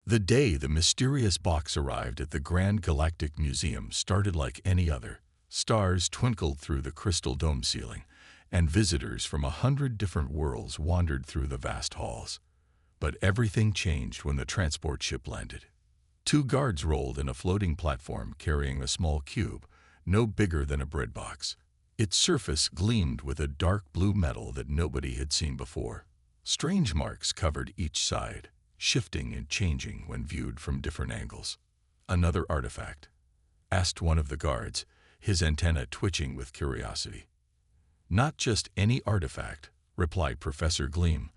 The day the mysterious box arrived at the Grand Galactic Museum started like any other. Stars twinkled through the crystal dome ceiling, and visitors from 100 different worlds wandered through the vast halls. But everything changed when the transport ship landed. Two guards rolled in a floating platform carrying a small cube, no bigger than a bread box. Its surface gleamed with a dark blue metal that nobody had seen before. Strange marks covered each side, shifting and changing when viewed from different angles. "Another artifact?" asked one of the guards, his antenna twitching with curiosity. "Not just any artifact," replied Professor Gleam,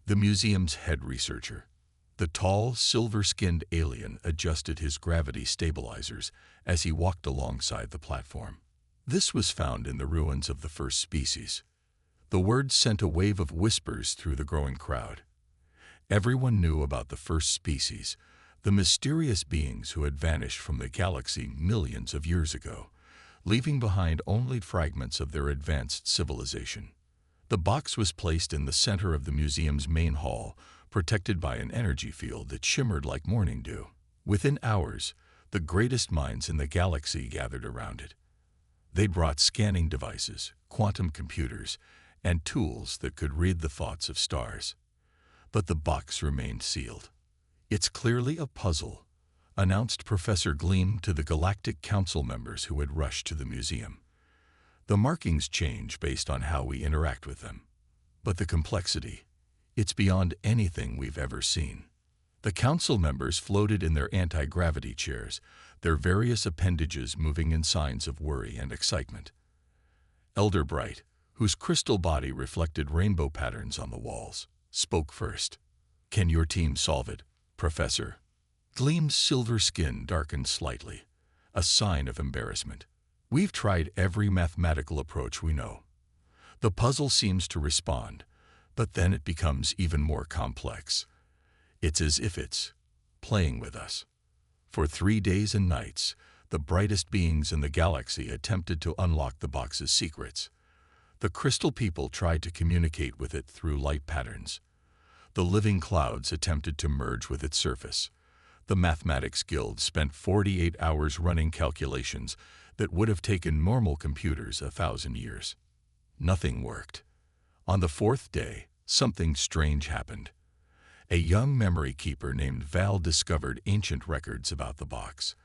the museum's head researcher. The tall, silver-skinned alien adjusted his gravity stabilizers as he walked alongside the platform. "This was found in the ruins of the first species." The words sent a wave of whispers through the growing crowd. Everyone knew about the first species, the mysterious beings who had vanished from the galaxy millions of years ago, leaving behind only fragments of their advanced civilization. The box was placed in the center of the museum's main hall, protected by an energy field that shimmered like morning dew. Within hours, the greatest minds in the galaxy gathered around it. They brought scanning devices, quantum computers, and tools that could read the thoughts of stars. But the box remained sealed. "It's clearly a puzzle," announced Professor Gleam to the Galactic Council members who had rushed to the museum. "The markings change based on how we interact with them. But the complexity, it's beyond anything we've ever seen." The council members floated in their anti-gravity chairs, their various appendages moving in signs of worry and excitement. Elder Bright, whose crystal body reflected rainbow patterns on the walls, spoke first. "Can your team solve it, Professor?" Gleam's silver skin darkened slightly, a sign of embarrassment. "We've tried every mathematical approach we know. The puzzle seems to respond, but then it becomes even more complex. It's as if it's playing with us." For 3 days and nights, the brightest beings in the galaxy attempted to unlock the box's secrets. The crystal people tried to communicate with it through light patterns. The living clouds attempted to merge with its surface. The Mathematics Guild spent 48 hours running calculations that would have taken normal computers 1,000 years. Nothing worked. On the 4th day, something strange happened. A young memory keeper named Val discovered ancient records about the box.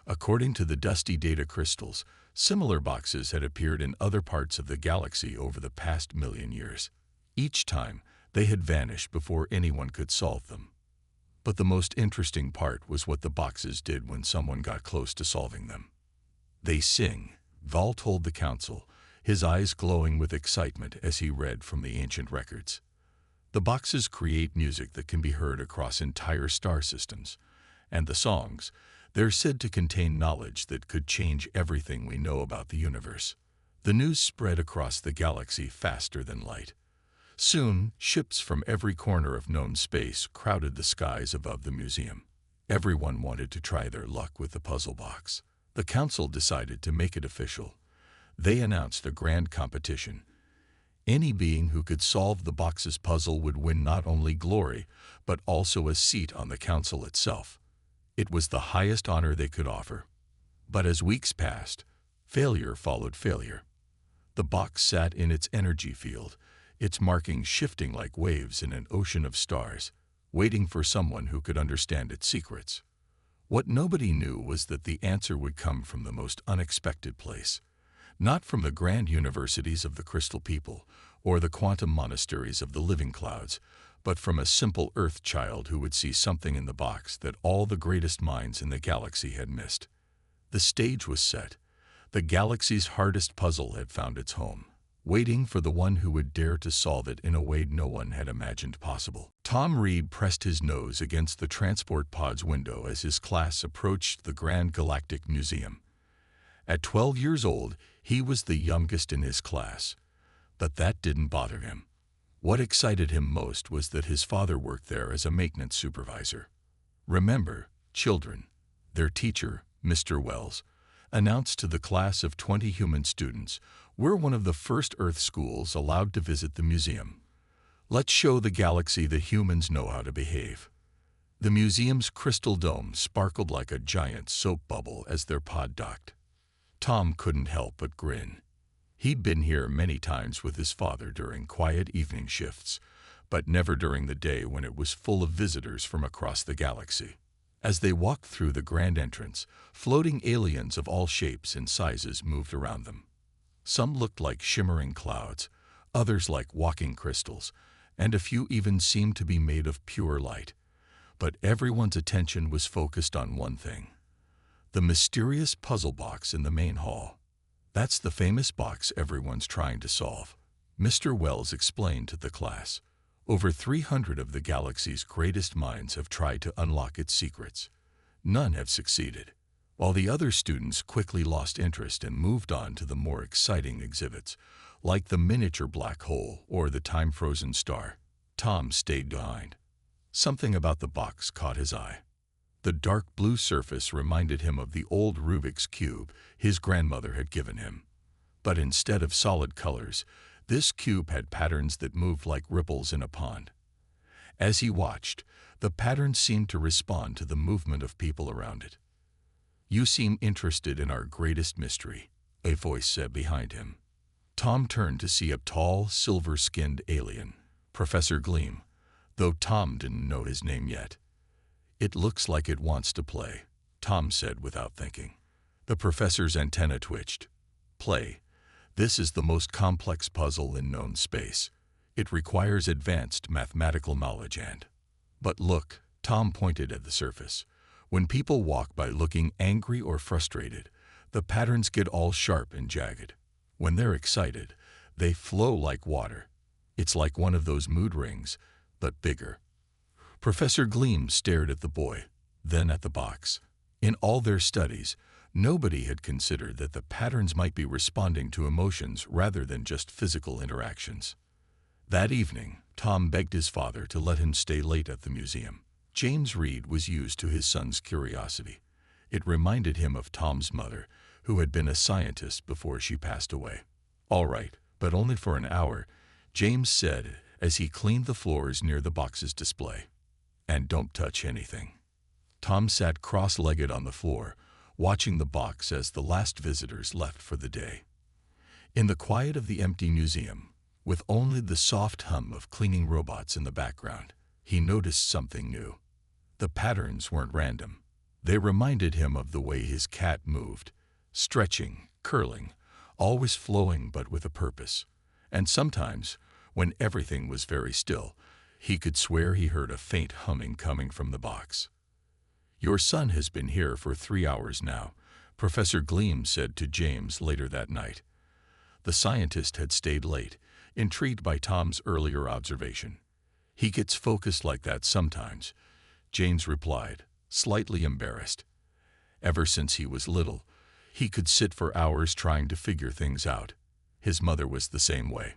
According to the dusty data crystals, similar boxes had appeared in other parts of the galaxy over the past million years. Each time, they had vanished before anyone could solve them. But the most interesting part was what the boxes did when someone got close to solving them. "They sing," Val told the council, his eyes glowing with excitement as he read from the ancient records. "The boxes create music that can be heard across entire star systems, and the songs, they're said to contain knowledge that could change everything we know about the universe." The news spread across the galaxy faster than light. Soon, ships from every corner of known space crowded the skies above the museum. Everyone wanted to try their luck with the puzzle box. The council decided to make it official. They announced a grand competition. Any being who could solve the box's puzzle would win not only glory, but also a seat on the council itself. It was the highest honor they could offer. But as weeks passed, failure followed failure. The box sat in its energy field, its markings shifting like waves in an ocean of stars, waiting for someone who could understand its secrets. What nobody knew was that the answer would come from the most unexpected place. Not from the grand universities of the Crystal People or the quantum monasteries of the living clouds, but from a simple Earth child who would see something in the box that all the greatest minds in the galaxy had missed. The stage was set. The galaxy's hardest puzzle had found its home, waiting for the one who would dare to solve it in a way no one had imagined possible. Tom Reed pressed his nose against the transport pod's window as his class approached the Grand Galactic Museum. At 12 years old, he was the youngest in his class. But that didn't bother him. What excited him most was that his father worked there as a maintenance supervisor. "Remember, children," their teacher, Mr. Wells, announced to the class of 20 human students, "we're one of the first Earth schools allowed to visit the museum. Let's show the galaxy that humans know how to behave." The museum's crystal dome sparkled like a giant soap bubble as their pod docked. Tom couldn't help but grin. He'd been here many times with his father during quiet evening shifts, but never during the day when it was full of visitors from across the galaxy. As they walked through the grand entrance, floating aliens of all shapes and sizes moved around them. Some looked like shimmering clouds, others like walking crystals, and a few even seemed to be made of pure light. But everyone's attention was focused on one thing: the mysterious puzzle box in the main hall. "That's the famous box everyone's trying to solve," Mr. Wells explained to the class. "Over 300 of the galaxy's greatest minds have tried to unlock its secrets. None have succeeded." While the other students quickly lost interest and moved on to the more exciting exhibits, like the miniature black hole or the time-frozen star, Tom stayed behind. Something about the box caught his eye. The dark blue surface reminded him of the old Rubik's Cube his grandmother had given him. But instead of solid colors, this cube had patterns that moved like ripples in a pond. As he watched, the patterns seemed to respond to the movement of people around it. "You seem interested in our greatest mystery," a voice said behind him. Tom turned to see a tall, silver-skinned alien, Professor Gleam, though Tom didn't know his name yet. "It looks like it wants to play," Tom said without thinking. The professor's antenna twitched. "Play? This is the most complex puzzle in known space. It requires advanced mathematical knowledge and—" "But look," Tom pointed at the surface. "When people walk by looking angry or frustrated, the patterns get all sharp and jagged. When they're excited, they flow like water. It's like one of those mood rings, but bigger." Professor Gleam stared at the boy, then at the box. In all their studies, nobody had considered that the patterns might be responding to emotions rather than just physical interactions. That evening, Tom begged his father to let him stay late at the museum. James Reed was used to his son's curiosity. It reminded him of Tom's mother, who had been a scientist before she passed away. "All right, but only for an hour," James said as he cleaned the floors near the box's display. "And don't touch anything." Tom sat cross-legged on the floor, watching the box as the last visitors left for the day. In the quiet of the empty museum, with only the soft hum of cleaning robots in the background, he noticed something new. The patterns weren't random. They reminded him of the way his cat moved, stretching, curling, always flowing but with a purpose. And sometimes, when everything was very still, he could swear he heard a faint humming coming from the box. "Your son has been here for 3 hours now," Professor Gleam said to James later that night. The scientist had stayed late, intrigued by Tom's earlier observation. "He gets focused like that sometimes," James replied, slightly embarrassed. "Ever since he was little, he could sit for hours trying to figure things out. His mother was the same way."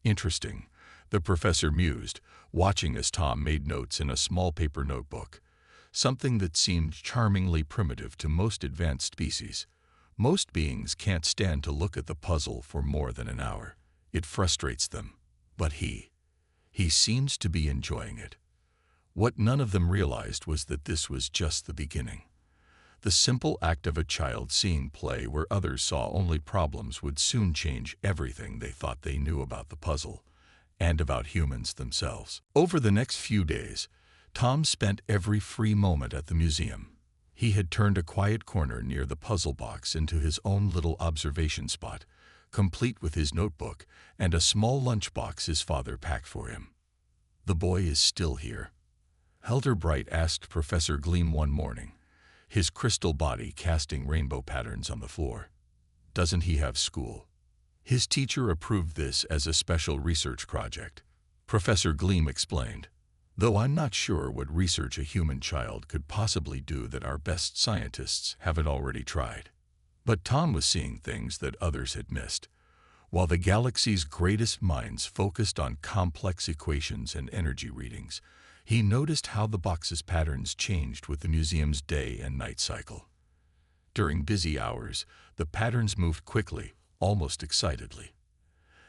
"Interesting," the professor mused, watching as Tom made notes in a small paper notebook, something that seemed charmingly primitive to most advanced species. Most beings can't stand to look at the puzzle for more than an hour. It frustrates them. But he seems to be enjoying it. What none of them realized was that this was just the beginning. The simple act of a child seeing play where others saw only problems would soon change everything they thought they knew about the puzzle and about humans themselves. Over the next few days, Tom spent every free moment at the museum. He had turned a quiet corner near the puzzle box into his own little observation spot, complete with his notebook and a small lunchbox his father packed for him. "The boy is still here?" Helder Bright asked Professor Gleam one morning, his crystal body casting rainbow patterns on the floor. "Doesn't he have school?" His teacher approved this as a special research project, Professor Gleam explained. "Though I'm not sure what research a human child could possibly do that our best scientists haven't already tried." But Tom was seeing things that others had missed. While the galaxy's greatest minds focused on complex equations and energy readings, he noticed how the box's patterns changed with the museum's day and night cycle. During busy hours, the patterns moved quickly, almost excitedly.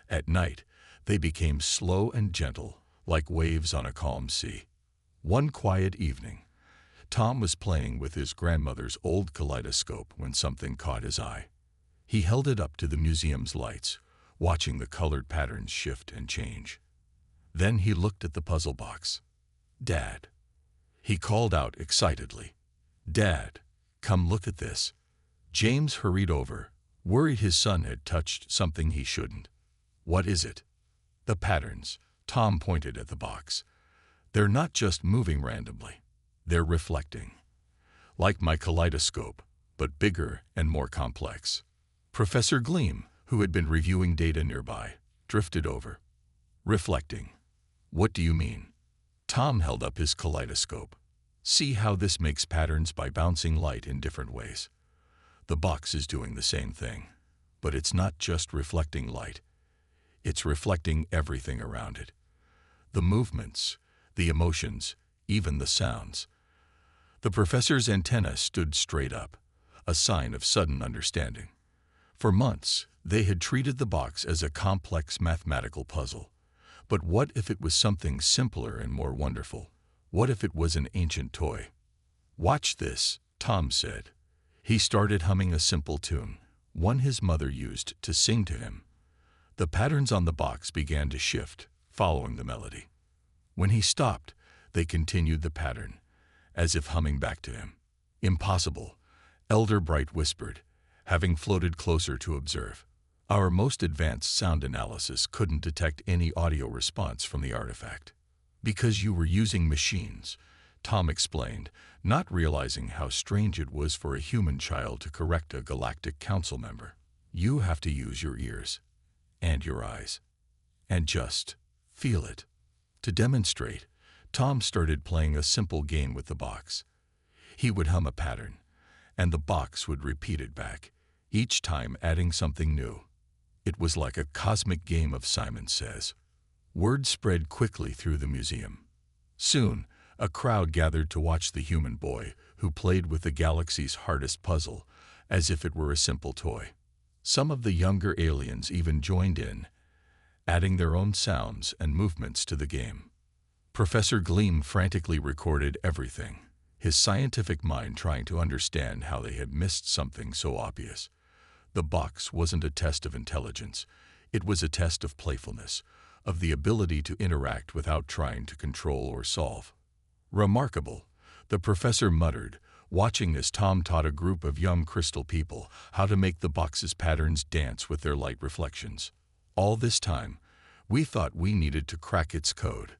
At night, they became slow and gentle, like waves on a calm sea. One quiet evening, Tom was playing with his grandmother's old kaleidoscope when something caught his eye. He held it up to the museum's lights, watching the colored patterns shift and change. Then he looked at the puzzle box. "Dad," he called out excitedly. "Dad, come look at this." James hurried over, worried his son had touched something he shouldn't. "What is it?" "The patterns." Tom pointed at the box. "They're not just moving randomly. They're reflecting. Like my kaleidoscope, but bigger and more complex." Professor Gleam, who had been reviewing data nearby, drifted over. "Reflecting? What do you mean?" Tom held up his kaleidoscope. "See how this makes patterns by bouncing light in different ways. The box is doing the same thing, but it's not just reflecting light. It's reflecting everything around it. The movements, the emotions, even the sounds." The professor's antenna stood straight up, a sign of sudden understanding. For months, they had treated the box as a complex mathematical puzzle. But what if it was something simpler and more wonderful? What if it was an ancient toy? "Watch this," Tom said. He started humming a simple tune, one his mother used to sing to him. The patterns on the box began to shift, following the melody. When he stopped, they continued the pattern, as if humming back to him. "Impossible," Elder Bright whispered, having floated closer to observe. "Our most advanced sound analysis couldn't detect any audio response from the artifact." "Because you were using machines," Tom explained, not realizing how strange it was for a human child to correct a Galactic Council member. "You have to use your ears. And your eyes. And just feel it." To demonstrate, Tom started playing a simple game with the box. He would hum a pattern, and the box would repeat it back, each time adding something new. It was like a cosmic game of Simon Says. Word spread quickly through the museum. Soon, a crowd gathered to watch the human boy who played with the galaxy's hardest puzzle, as if it were a simple toy. Some of the younger aliens even joined in, adding their own sounds and movements to the game. Professor Gleam frantically recorded everything, his scientific mind trying to understand how they had missed something so obvious. The box wasn't a test of intelligence. It was a test of playfulness, of the ability to interact without trying to control or solve. "Remarkable," the professor muttered, watching as Tom taught a group of young crystal people how to make the box's patterns dance with their light reflections. "All this time, we thought we needed to crack its code.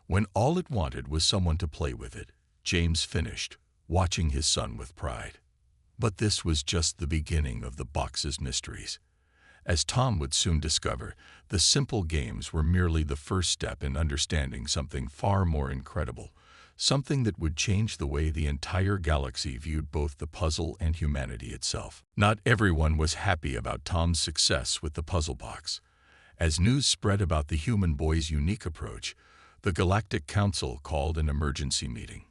When all it wanted was someone to play with it," James finished, watching his son with pride. But this was just the beginning of the box's mysteries. As Tom would soon discover, the simple games were merely the first step in understanding something far more incredible, something that would change the way the entire galaxy viewed both the puzzle and humanity itself. Not everyone was happy about Tom's success with the puzzle box. As news spread about the human boy's unique approach, the Galactic Council called an emergency meeting.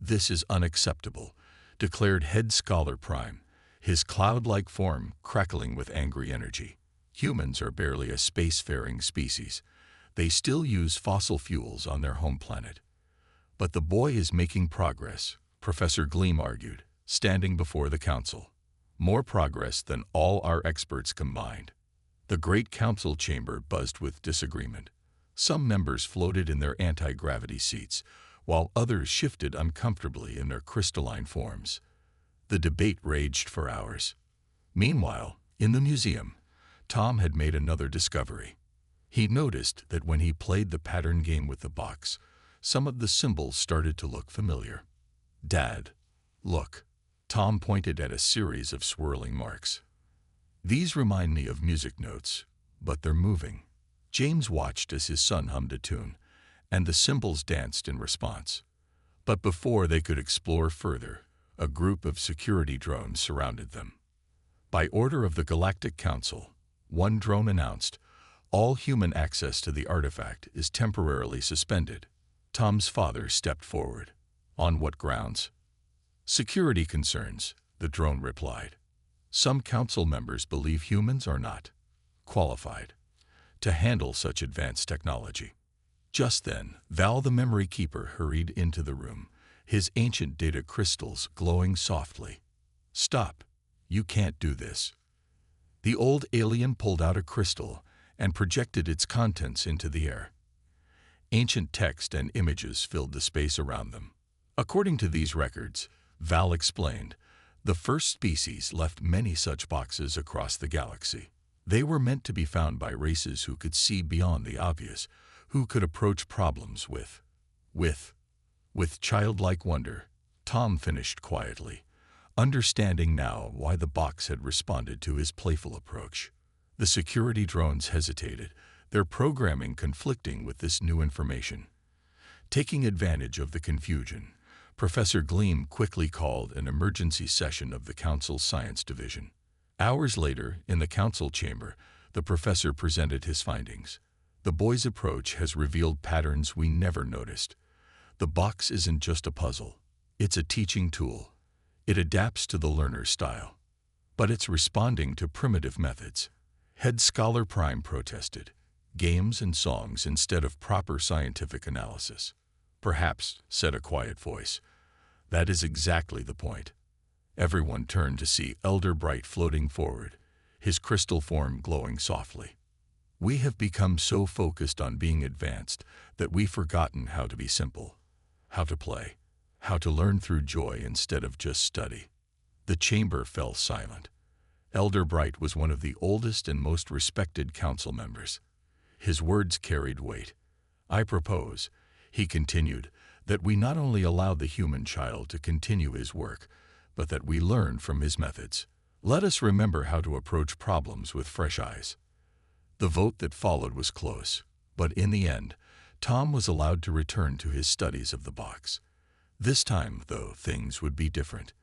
"This is unacceptable," declared Head Scholar Prime, his cloud-like form crackling with angry energy. "Humans are barely a spacefaring species. They still use fossil fuels on their home planet. But the boy is making progress," Professor Gleam argued, standing before the council. "More progress than all our experts combined." The great council chamber buzzed with disagreement. Some members floated in their anti-gravity seats, while others shifted uncomfortably in their crystalline forms. The debate raged for hours. Meanwhile, in the museum, Tom had made another discovery. He noticed that when he played the pattern game with the box, some of the symbols started to look familiar. "Dad, look." Tom pointed at a series of swirling marks. "These remind me of music notes, but they're moving." James watched as his son hummed a tune, and the symbols danced in response. But before they could explore further, a group of security drones surrounded them. By order of the Galactic Council, one drone announced, "All human access to the artifact is temporarily suspended." Tom's father stepped forward. "On what grounds?" "Security concerns," the drone replied. "Some council members believe humans are not qualified to handle such advanced technology." Just then, Val the Memory Keeper hurried into the room, his ancient data crystals glowing softly. "Stop! You can't do this." The old alien pulled out a crystal and projected its contents into the air. Ancient text and images filled the space around them. According to these records, Val explained, the first species left many such boxes across the galaxy. They were meant to be found by races who could see beyond the obvious, who could approach problems with childlike wonder. Tom finished quietly, understanding now why the box had responded to his playful approach. The security drones hesitated, their programming conflicting with this new information. Taking advantage of the confusion, Professor Gleam quickly called an emergency session of the Council's Science Division. Hours later, in the Council chamber, the professor presented his findings. The boy's approach has revealed patterns we never noticed. The box isn't just a puzzle. It's a teaching tool. It adapts to the learner's style. But it's responding to primitive methods. Head Scholar Prime protested. Games and songs instead of proper scientific analysis. "Perhaps," said a quiet voice. "That is exactly the point." Everyone turned to see Elder Bright floating forward, his crystal form glowing softly. "We have become so focused on being advanced that we've forgotten how to be simple, how to play, how to learn through joy instead of just study." The chamber fell silent. Elder Bright was one of the oldest and most respected council members. His words carried weight. "I propose," he continued, "that we not only allow the human child to continue his work, but that we learn from his methods. Let us remember how to approach problems with fresh eyes." The vote that followed was close, but in the end, Tom was allowed to return to his studies of the box. This time, though, things would be different.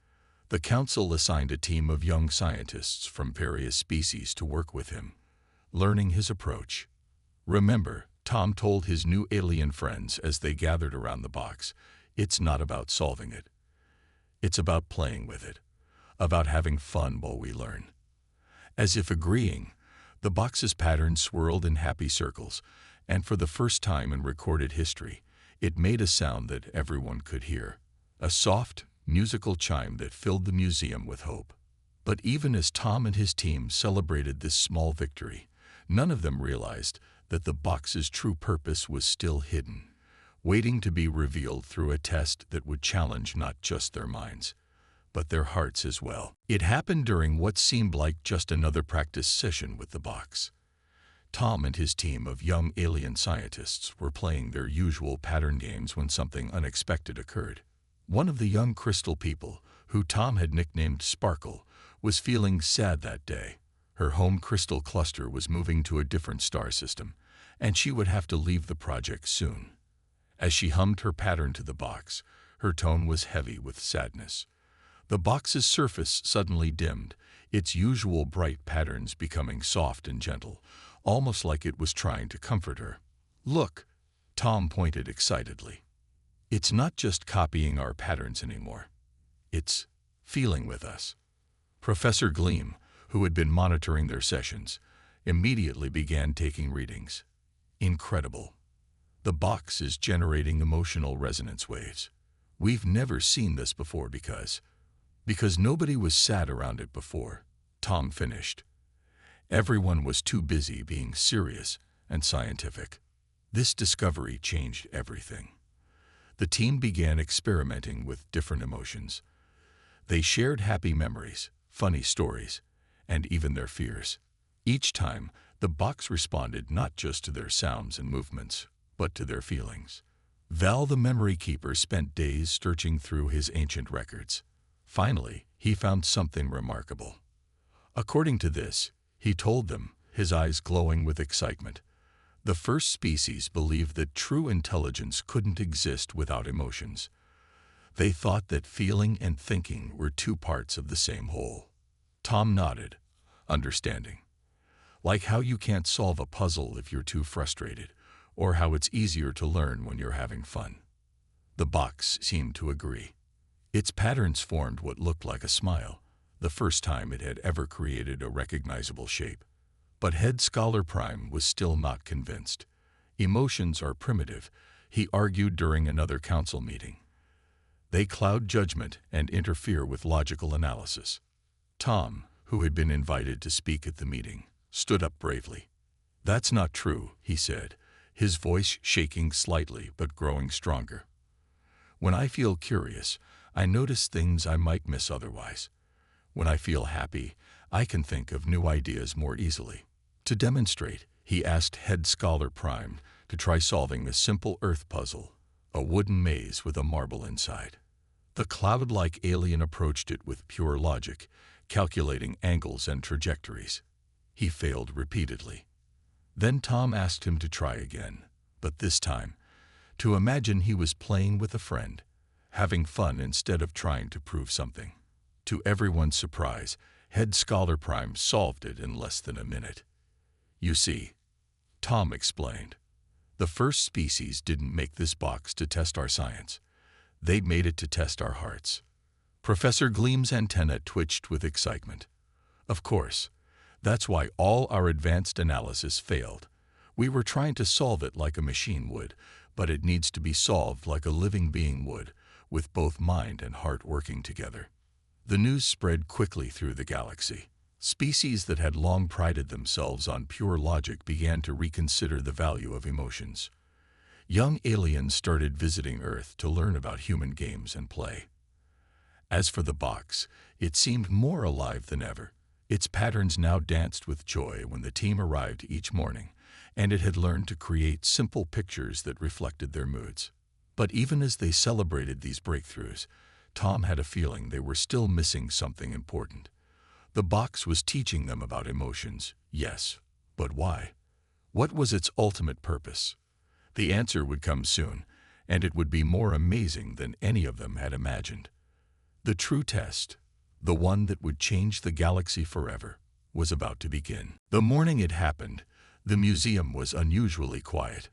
The council assigned a team of young scientists from various species to work with him, learning his approach. "Remember," Tom told his new alien friends as they gathered around the box, "it's not about solving it. It's about playing with it, about having fun while we learn." As if agreeing, the box's pattern swirled in happy circles, and for the first time in recorded history, it made a sound that everyone could hear, a soft, musical chime that filled the museum with hope. But even as Tom and his team celebrated this small victory, none of them realized that the box's true purpose was still hidden, waiting to be revealed through a test that would challenge not just their minds, but their hearts as well. It happened during what seemed like just another practice session with the box. Tom and his team of young alien scientists were playing their usual pattern games when something unexpected occurred. One of the young crystal people, who Tom had nicknamed Sparkle, was feeling sad that day. Her home crystal cluster was moving to a different star system, and she would have to leave the project soon. As she hummed her pattern to the box, her tone was heavy with sadness. The box's surface suddenly dimmed, its usual bright patterns becoming soft and gentle, almost like it was trying to comfort her. "Look," Tom pointed excitedly. "It's not just copying our patterns anymore. It's feeling with us." Professor Gleam, who had been monitoring their sessions, immediately began taking readings. "Incredible. The box is generating emotional resonance waves. We've never seen this before because nobody was sad around it before," Tom finished. "Everyone was too busy being serious and scientific. This discovery changed everything." The team began experimenting with different emotions. They shared happy memories, funny stories, and even their fears. Each time, the box responded not just to their sounds and movements, but to their feelings. Val the Memory Keeper spent days searching through his ancient records. Finally, he found something remarkable. According to this, he told them, his eyes glowing with excitement, the first species believed that true intelligence couldn't exist without emotions. They thought that feeling and thinking were two parts of the same whole. Tom nodded, understanding. Like how you can't solve a puzzle if you're too frustrated, or how it's easier to learn when you're having fun. The box seemed to agree. Its patterns formed what looked like a smile, the first time it had ever created a recognizable shape. But Head Scholar Prime was still not convinced. Emotions are primitive, he argued during another council meeting. They cloud judgment and interfere with logical analysis. Tom, who had been invited to speak at the meeting, stood up bravely. "That's not true," he said, his voice shaking slightly but growing stronger. "When I feel curious, I notice things I might miss otherwise. When I feel happy, I can think of new ideas more easily." To demonstrate, he asked Head Scholar Prime to try solving a simple Earth puzzle, a wooden maze with a marble inside. The cloud-like alien approached it with pure logic, calculating angles and trajectories. He failed repeatedly. Then Tom asked him to try again, but this time, to imagine he was playing with a friend, having fun instead of trying to prove something. To everyone's surprise, Head Scholar Prime solved it in less than a minute. "You see," Tom explained, "the first species didn't make this box to test our science. They made it to test our hearts." Professor Gleam's antenna twitched with excitement. "Of course. That's why all our advanced analysis failed. We were trying to solve it like a machine would, but it needs to be solved like a living being would, with both mind and heart working together." The news spread quickly through the galaxy. Species that had long prided themselves on pure logic began to reconsider the value of emotions. Young aliens started visiting Earth to learn about human games and play. As for the box, it seemed more alive than ever. Its patterns now danced with joy when the team arrived each morning, and it had learned to create simple pictures that reflected their moods. But even as they celebrated these breakthroughs, Tom had a feeling they were still missing something important. The box was teaching them about emotions, yes, but why? What was its ultimate purpose? The answer would come soon, and it would be more amazing than any of them had imagined. The true test, the one that would change the galaxy forever, was about to begin. The morning it happened, the museum was unusually quiet.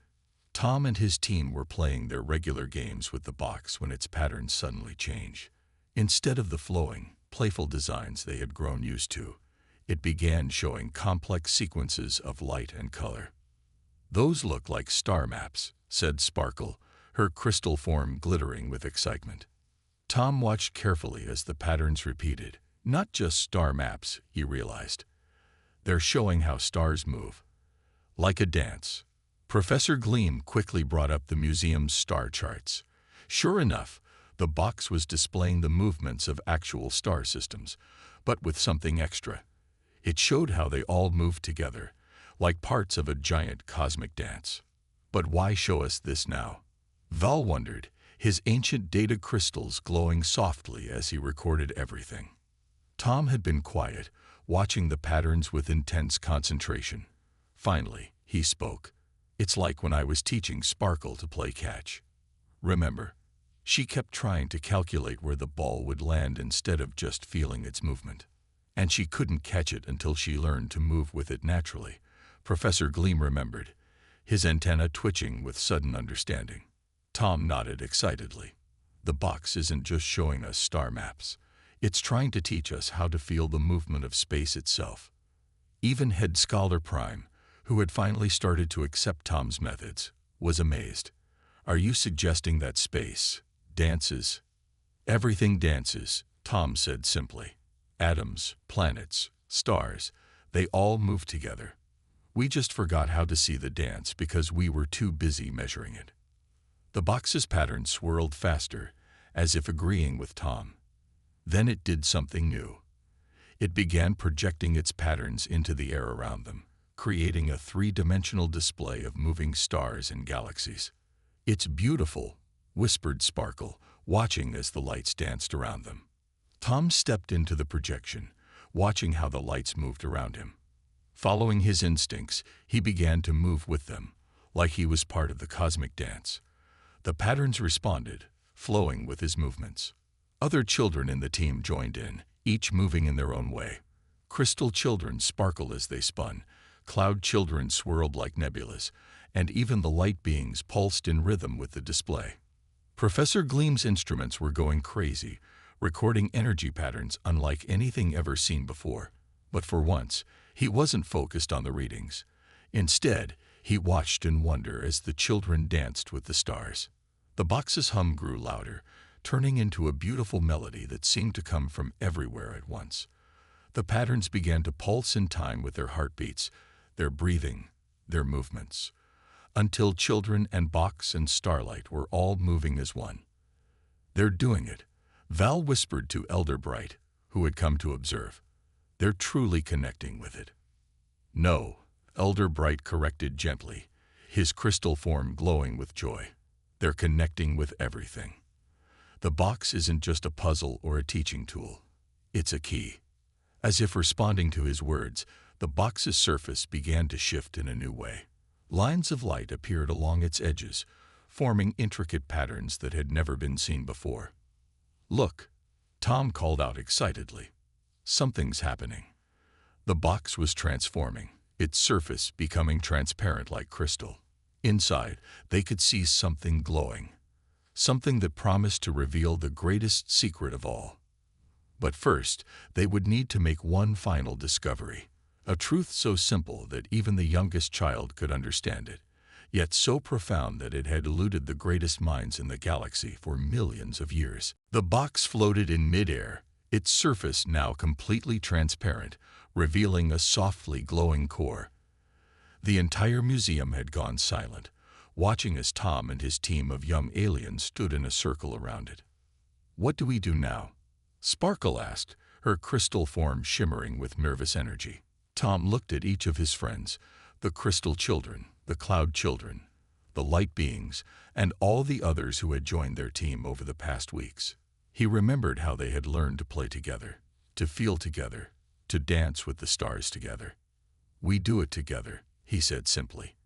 Tom and his team were playing their regular games with the box when its patterns suddenly changed. Instead of the flowing, playful designs they had grown used to, it began showing complex sequences of light and color. "Those look like star maps," said Sparkle, her crystal form glittering with excitement. Tom watched carefully as the patterns repeated. Not just star maps, he realized. They're showing how stars move. Like a dance. Professor Gleam quickly brought up the museum's star charts. Sure enough, the box was displaying the movements of actual star systems, but with something extra. It showed how they all moved together, like parts of a giant cosmic dance. But why show us this now? Val wondered, his ancient data crystals glowing softly as he recorded everything. Tom had been quiet, watching the patterns with intense concentration. Finally, he spoke. "It's like when I was teaching Sparkle to play catch. Remember? She kept trying to calculate where the ball would land instead of just feeling its movement. And she couldn't catch it until she learned to move with it naturally." Professor Gleam remembered, his antenna twitching with sudden understanding. Tom nodded excitedly. "The box isn't just showing us star maps. It's trying to teach us how to feel the movement of space itself." Even Head Scholar Prime, who had finally started to accept Tom's methods, was amazed. "Are you suggesting that space dances?" "Everything dances," Tom said simply. "Atoms, planets, stars, they all move together. We just forgot how to see the dance because we were too busy measuring it." The box's pattern swirled faster, as if agreeing with Tom. Then it did something new. It began projecting its patterns into the air around them, creating a three-dimensional display of moving stars and galaxies. "It's beautiful," whispered Sparkle, watching as the lights danced around them. Tom stepped into the projection, watching how the lights moved around him. Following his instincts, he began to move with them, like he was part of the cosmic dance. The patterns responded, flowing with his movements. Other children in the team joined in, each moving in their own way. Crystal children sparkled as they spun, cloud children swirled like nebulas, and even the light beings pulsed in rhythm with the display. Professor Gleam's instruments were going crazy, recording energy patterns unlike anything ever seen before. But for once, he wasn't focused on the readings. Instead, He watched in wonder as the children danced with the stars. The box's hum grew louder, turning into a beautiful melody that seemed to come from everywhere at once. The patterns began to pulse in time with their heartbeats, their breathing, their movements, until children and box and starlight were all moving as one. "They're doing it," Val whispered to Elder Bright, who had come to observe. "They're truly connecting with it." "No," Elder Bright corrected gently, his crystal form glowing with joy. "They're connecting with everything. The box isn't just a puzzle or a teaching tool. It's a key." As if responding to his words, the box's surface began to shift in a new way. Lines of light appeared along its edges, forming intricate patterns that had never been seen before. "Look," Tom called out excitedly. "Something's happening." The box was transforming, its surface becoming transparent like crystal. Inside, they could see something glowing, something that promised to reveal the greatest secret of all. But first, they would need to make one final discovery, a truth so simple that even the youngest child could understand it, yet so profound that it had eluded the greatest minds in the galaxy for millions of years. The box floated in midair, its surface now completely transparent, revealing a softly glowing core. The entire museum had gone silent, watching as Tom and his team of young aliens stood in a circle around it. "What do we do now?" Sparkle asked, her crystal form shimmering with nervous energy. Tom looked at each of his friends, the crystal children, the cloud children, the light beings, and all the others who had joined their team over the past weeks. He remembered how they had learned to play together, to feel together, to dance with the stars together. "We do it together," he said simply,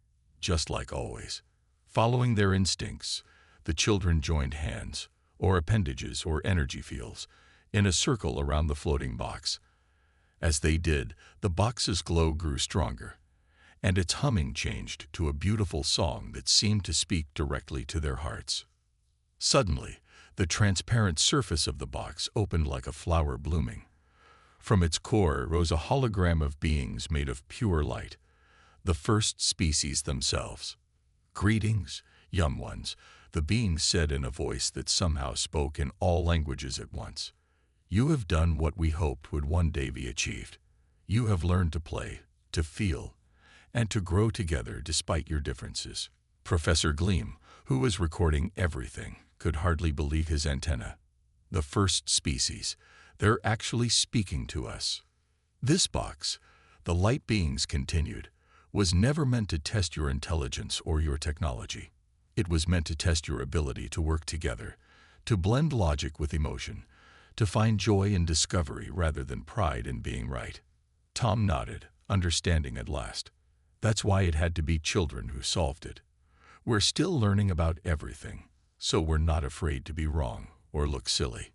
just like always. Following their instincts, the children joined hands, or appendages or energy fields, in a circle around the floating box. As they did, the box's glow grew stronger, and its humming changed to a beautiful song that seemed to speak directly to their hearts. Suddenly, the transparent surface of the box opened like a flower blooming. From its core rose a hologram of beings made of pure light, the first species themselves. "Greetings, young ones," the being said in a voice that somehow spoke in all languages at once. "You have done what we hoped would one day be achieved. You have learned to play, to feel, and to grow together despite your differences." Professor Gleam, who was recording everything, could hardly believe his antenna. "The first species. They're actually speaking to us." "This box," the light beings continued, "was never meant to test your intelligence or your technology. It was meant to test your ability to work together, to blend logic with emotion, to find joy in discovery rather than pride in being right." Tom nodded, understanding at last. "That's why it had to be children who solved it. We're still learning about everything, so we're not afraid to be wrong or look silly."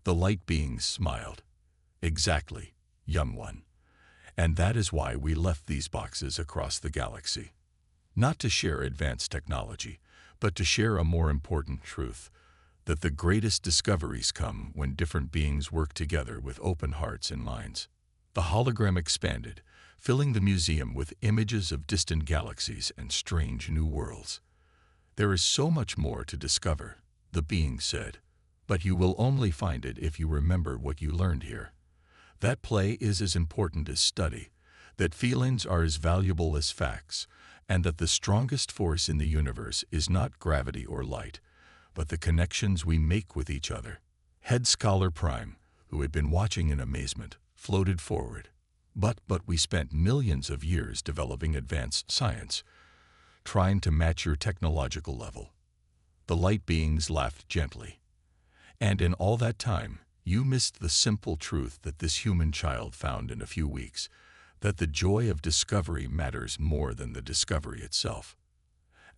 The light beings smiled. "Exactly, young one. And that is why we left these boxes across the galaxy. Not to share advanced technology, but to share a more important truth, that the greatest discoveries come when different beings work together with open hearts and minds." The hologram expanded, filling the museum with images of distant galaxies and strange new worlds. "There is so much more to discover," the being said, "but you will only find it if you remember what you learned here. That play is as important as study, that feelings are as valuable as facts, and that the strongest force in the universe is not gravity or light, but the connections we make with each other." Head Scholar Prime, who had been watching in amazement, floated forward. But we spent millions of years developing advanced science, trying to match your technological level." The light beings laughed gently. "And in all that time, you missed the simple truth that this human child found in a few weeks, that the joy of discovery matters more than the discovery itself."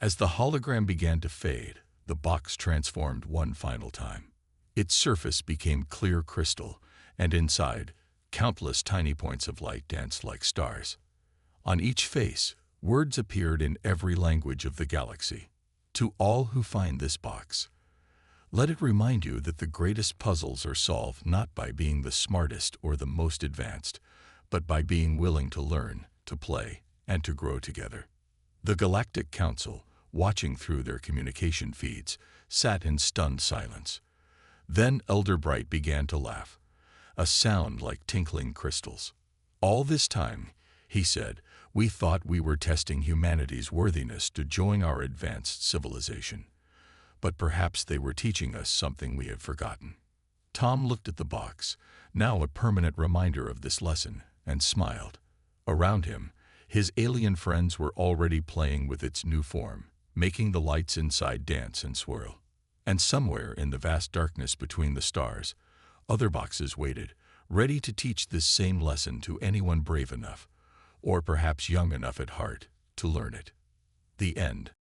As the hologram began to fade, the box transformed one final time. Its surface became clear crystal, and inside, countless tiny points of light danced like stars. On each face, words appeared in every language of the galaxy. "To all who find this box, let it remind you that the greatest puzzles are solved not by being the smartest or the most advanced, but by being willing to learn, to play, and to grow together. The Galactic Council, watching through their communication feeds, sat in stunned silence. Then Elder Bright began to laugh, a sound like tinkling crystals. "All this time," he said, "we thought we were testing humanity's worthiness to join our advanced civilization. But perhaps they were teaching us something we have forgotten." Tom looked at the box, now a permanent reminder of this lesson, and smiled. Around him, his alien friends were already playing with its new form, making the lights inside dance and swirl. And somewhere in the vast darkness between the stars, other boxes waited, ready to teach this same lesson to anyone brave enough, or perhaps young enough at heart, to learn it. The end.